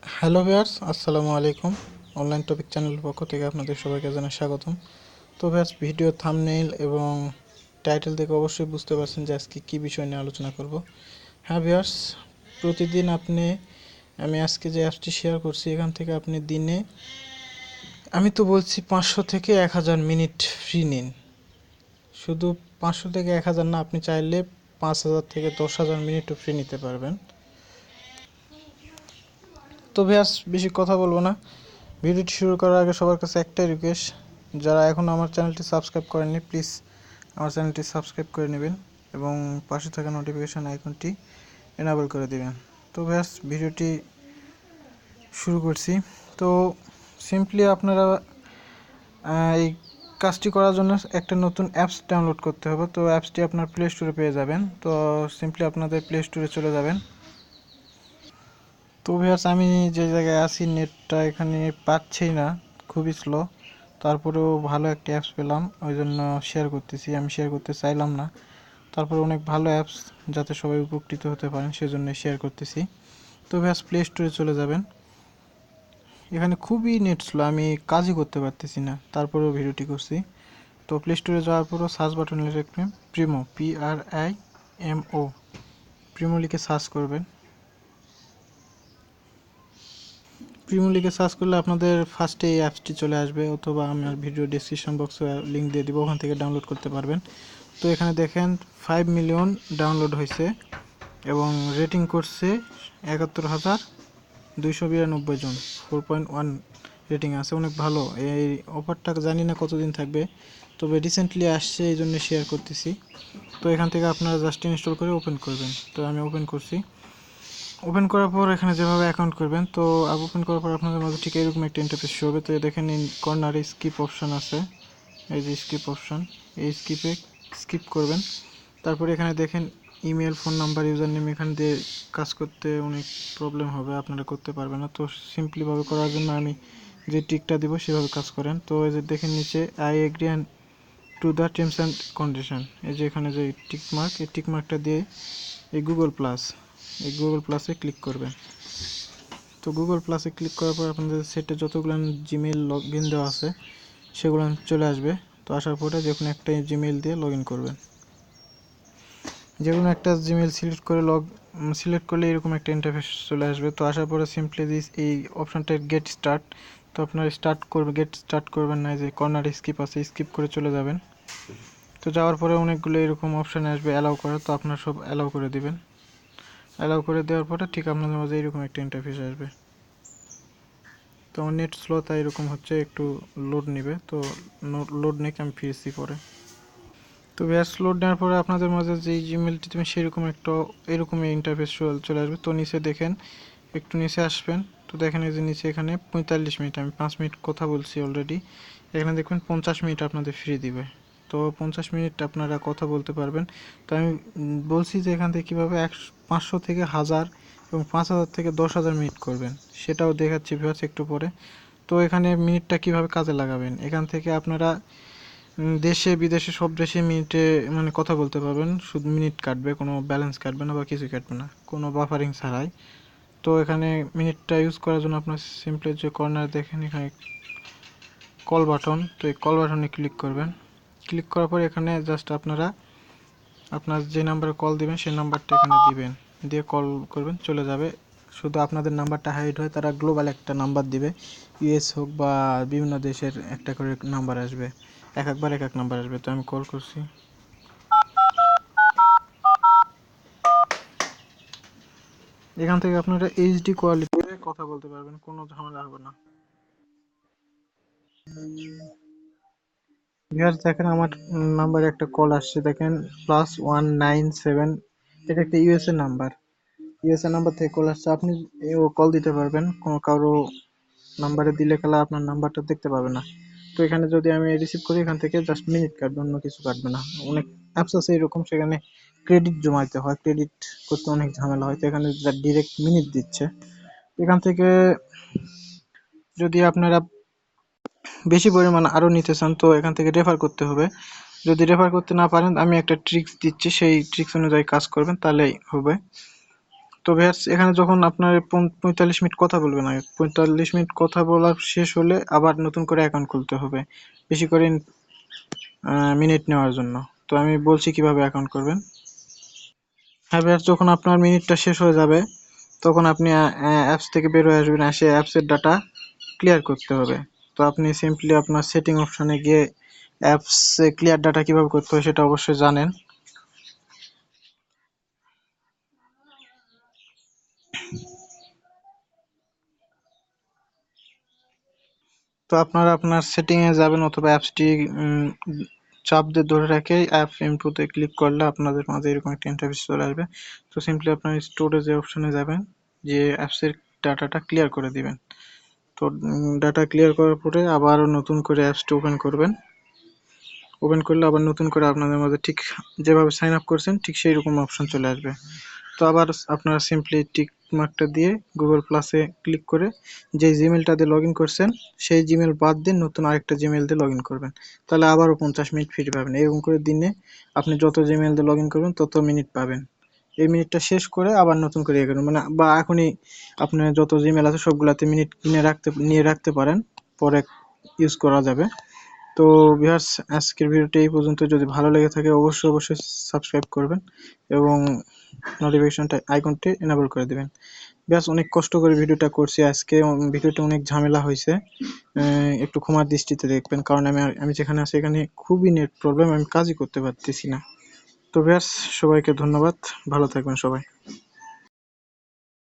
Hello viewers, আসসালামু আলাইকুম। Online topic চ্যানেলের পক্ষ থেকে আপনাদের সবাইকে জানাই স্বাগতম। তো ভিউয়ার্স, ভিডিও থাম্বনেইল এবং টাইটেল দেখে অবশ্যই বুঝতে পারছেন যে আজকে কী বিষয় নিয়ে আলোচনা করব। হ্যাঁ ভিউয়ার্স, প্রতিদিন আমি আজকে যে অ্যাপসটি শেয়ার করছি এখান থেকে আপনি দিনে, আমি তো বলছি 500 থেকে 1000 মিনিট ফ্রি নিন। শুধু 500 থেকে 1000 না, আপনি চাইলে 5000 থেকে 10,000 মিনিটও ফ্রি নিতে পারবেন। তো ভিউয়ার্স, বেশি কথা বলবো না। ভিডিওটি শুরু করার আগে সবার কাছে একটাই রিকোয়েস্ট, যারা এখনও আমার চ্যানেলটি সাবস্ক্রাইব করেননি প্লিজ আমার চ্যানেলটি সাবস্ক্রাইব করে নেবেন এবং পাশে থাকা নোটিফিকেশান আইকনটি এনাবেল করে দেবেন। তো ভিউয়ার্স, ভিডিওটি শুরু করছি। তো সিম্পলি আপনারা এই কাজটি করার জন্য একটা নতুন অ্যাপস ডাউনলোড করতে হবে। তো অ্যাপসটি আপনার প্লে স্টোরে পেয়ে যাবেন। তো সিম্পলি আপনাদের প্লে স্টোরে চলে যাবেন। তো ভিউয়ার্স, আমি যে জায়গায় আছি নেটটা এখানে পাচ্ছি না, খুবই স্লো। তারপরেও ভালো একটা অ্যাপস পেলাম, ওই জন্য শেয়ার করতেছি। আমি শেয়ার করতে চাইলাম না, তারপরে অনেক ভালো অ্যাপস, যাতে সবাই উপকৃত হতে পারেন সেজন্য শেয়ার করতেছি। তো ভিউয়ার্স, প্লে স্টোরে চলে যাবেন। এখানে খুবই নেট স্লো, আমি কাজই করতে পারতেছি না, তারপরেও ভিডিওটি করছি। তো প্লে স্টোরে যাওয়ার পরও সার্চ বাটনে লিখবেন প্রিমো, PRIMO, প্রিমো লিখে সার্চ করবেন। প্রিমো লিখে সার্চ করলে আপনাদের ফার্স্টে এই অ্যাপসটি চলে আসবে, অথবা আমার ভিডিও ডিসক্রিপশন বক্সে লিঙ্ক দিয়ে দিব, ওখান থেকে ডাউনলোড করতে পারবেন। তো এখানে দেখেন 5 মিলিয়ন ডাউনলোড হয়েছে এবং রেটিং করছে 71,292 জন, 4.1 রেটিং আছে, অনেক ভালো। এই অফারটা জানি না কতদিন থাকবে, তবে রিসেন্টলি আসছে, এই জন্য শেয়ার করতেছি। তো এখান থেকে আপনারা জাস্ট ইনস্টল করে ওপেন করবেন। তো আমি ওপেন করছি। ওপেন করার পর এখানে যেভাবে অ্যাকাউন্ট করবেন, তো ওপেন করার পর আপনাদের মাঝে ঠিক এরকম একটা ইন্টারফেস শো হবে। তো দেখেন কর্নারে স্কিপ অপশান আছে, এই যে স্কিপ অপশান, এই স্কিপ করবেন। তারপরে এখানে দেখেন email, phone number, user name, এখান দিয়ে কাজ করতে অনেক প্রবলেম হবে, আপনারা করতে পারবেন না। তো সিম্পলিভাবে করার জন্য আমি যে টিকটা দিব সেভাবে কাজ করেন। তো এই যে দেখেন নিচে I agree and to the terms and condition, এই যে এখানে যে টিক মার্ক, এই টিক মার্কটা দিয়ে এই গুগল প্লাসে ক্লিক করবেন। তো গুগল প্লাসে ক্লিক করার পর আপনাদের সেটে যতগুলো জিমেইল লগ ইন দেওয়া আছে সেগুলো চলে আসবে। তো আসার পরে যে কোনো একটা জিমেইল দিয়ে লগ ইন করবেন। যে কোনো একটা জিমেইল সিলেক্ট করলে এরকম একটা ইন্টারফেস চলে আসবে। তো আসার পরে সিম্পলি এই অপশানটা গেট স্টার্ট, তো আপনারা গেট স্টার্ট করবেন না, যে কর্নার স্কিপ আছে, স্কিপ করে চলে যাবেন। তো যাওয়ার পরে অনেকগুলো এরকম অপশান আসবে অ্যালাউ করা, তো আপনারা সব অ্যালাউ করে দিবেন। অ্যালাউ করে দেওয়ার পরে ঠিক আপনাদের মাঝে এরকম একটা ইন্টারফেস আসবে। তো আমার নেট স্লো, তাই এরকম হচ্ছে, একটু লোড নেবে। তো লোড নিয়ে আমি ফিরছি পরে। তো ব্যাস লোড নেওয়ার পরে আপনাদের মাঝে যে জিমেলটি দেবেন সেরকম একটা এরকমই ইন্টারফেস চলে আসবে। তো নিচে দেখেন, একটু নিচে আসবেন। তো দেখেন এই যে নিচে এখানে 45 মিনিট, আমি 5 মিনিট কথা বলছি অলরেডি। এখানে দেখবেন 50 মিনিট আপনাদের ফ্রি দিবে। তো 50 মিনিট আপনারা কথা বলতে পারবেন। তো আমি বলছি যে এখান থেকে কীভাবে 500 থেকে 1000 এবং 5000 থেকে 10,000 মিনিট করবেন, সেটাও দেখাচ্ছি ভিউয়ার্স একটু পরে। তো এখানে মিনিটটা কিভাবে কাজে লাগাবেন, এখান থেকে আপনারা দেশে বিদেশে সব দেশে মিনিটে মানে কথা বলতে পারবেন। শুধু মিনিট কাটবে, কোনো ব্যালেন্স কাটবে না বা কিছুই কাটবে না, কোনো বাফারিং ছাড়াই। তো এখানে মিনিটটা ইউজ করার জন্য আপনার সিম্পলি যে কর্নারে দেখেন এখানে কল বাটন, তো এই কল বাটনে ক্লিক করবেন। ক্লিক করার পর এখানে জাস্ট আপনারা আপনার যে নাম্বারে কল দিবেন সেই নাম্বারটা এখানে দিবেন, দিয়ে কল করবেন, চলে যাবে। শুধু আপনাদের নাম্বারটা হাইড হয়, তারা গ্লোবাল একটা নাম্বার দিবে, ইউএস হোক বা বিভিন্ন দেশের একটা করে নাম্বার আসবে, একবার এক নাম্বার আসবে। তো আমি কল করছি, এখান থেকে আপনারা এইচডি কোয়ালিটিতে কথা বলতে পারবেন, কোনো ঝামেলা হবে না। ভিউয়ার্স দেখেন আমার নাম্বারে একটা কল আসছে, দেখেন +197, এটা একটা ইউএসএ নাম্বার। ইউএসএ নাম্বার থেকে কল আসছে, আপনি ও কল দিতে পারবেন, কোনো কারো নাম্বারে দিলে খেলা আপনার নাম্বারটা দেখতে পাবে না। তো এখানে যদি আমি রিসিভ করি, এখান থেকে জাস্ট মিনিট কাটবে, অন্য কিছু কাটবে না। অনেক অ্যাপস আছে এরকম, সেখানে ক্রেডিট জমাইতে হয়, ক্রেডিট করতে অনেক ঝামেলা হয়। তো এখানে ডিরেক্ট মিনিট দিচ্ছে। এখান থেকে যদি আপনারা বেশি পরিমাণ আরও নিতে চান, তো এখান থেকে রেফার করতে হবে। যদি রেফার করতে না পারেন, আমি একটা ট্রিক্স দিচ্ছি, সেই ট্রিক্স অনুযায়ী কাজ করবেন, তাহলেই হবে। তো তো ভিউয়ার্স এখানে যখন আপনার 45 মিনিট কথা বলবেন, আগে 45 মিনিট কথা বলার শেষ হলে আবার নতুন করে অ্যাকাউন্ট খুলতে হবে বেশি করে মিনিট নেওয়ার জন্য। তো আমি বলছি কিভাবে অ্যাকাউন্ট করবেন। হ্যাঁ ভিউয়ার্স, যখন আপনার মিনিটটা শেষ হয়ে যাবে তখন আপনি অ্যাপস থেকে বের হয়ে আসবেন, এসে অ্যাপসের ডাটা ক্লিয়ার করতে হবে। তো আপনি সিম্পলি আপনার সেটিং অপশনে গিয়ে অ্যাপসে ক্লিয়ার ডাটা কিভাবে করতে হয় সেটা অবশ্যই জানেন। তো আপনারা আপনার সেটিংয়ে যাবেন অথবা অ্যাপসটি চাপ দিয়ে ধরে রেখে অ্যাপ ইনপুটে ক্লিক করলে আপনাদের মাঝে এরকম একটা ইন্টারফেস চলে আসবে। তো সিম্পলি আপনার স্টোরেজে অপশনে যাবেন, যে অ্যাপসের ডাটাটা ক্লিয়ার করে দিবেন। তো ডাটা ক্লিয়ার করার পরে আবার নতুন করে অ্যাপসটি ওপেন করবেন। ওপেন করলে আবার নতুন করে আপনাদের মাঝে ঠিক যেভাবে সাইন আপ করছেন ঠিক সেই রকম অপশন চলে আসবে। তো আবার আপনারা সিম্পলি টিক মার্কটা দিয়ে গুগল প্লাসে ক্লিক করে যে জিমেলটা দিয়ে লগ ইন করছেন সেই জিমেল বাদ দিয়ে নতুন আরেকটা জিমেল দিয়ে লগ ইন করবেন। তাহলে আবারও 50 মিনিট ফ্রি পাবেন। এরকম করে দিনে আপনি যত জিমেল দিয়ে লগ ইন করবেন তত মিনিট পাবেন। এই মিনিটটা শেষ করে আবার নতুন করে করবেন, মানে বা এখনই আপনার যত জিমেল আছে সবগুলাতে মিনিট নিয়ে রাখতে পারেন, পরে ইউজ করা যাবে। তো ভিউয়ার্স, আজকের ভিডিওটি এই পর্যন্ত। যদি ভালো লেগে থাকে অবশ্যই সাবস্ক্রাইব করবেন এবং নোটিফিকেশনটা আইকনটি এনেবল করে দিবেন। ব্যাস, অনেক কষ্ট করে ভিডিওটা করছি আজকে। ভিডিওটা অনেক ঝামেলা হয়েছে, একটু ক্ষমার দৃষ্টিতে দেখবেন, কারণ আমি যেখানে আছি এখানে খুবই নেট প্রবলেম, আমি কাজই করতে পারতেছি না। তো ব্যাস, সবাইকে ধন্যবাদ, ভালো থাকবেন সবাই।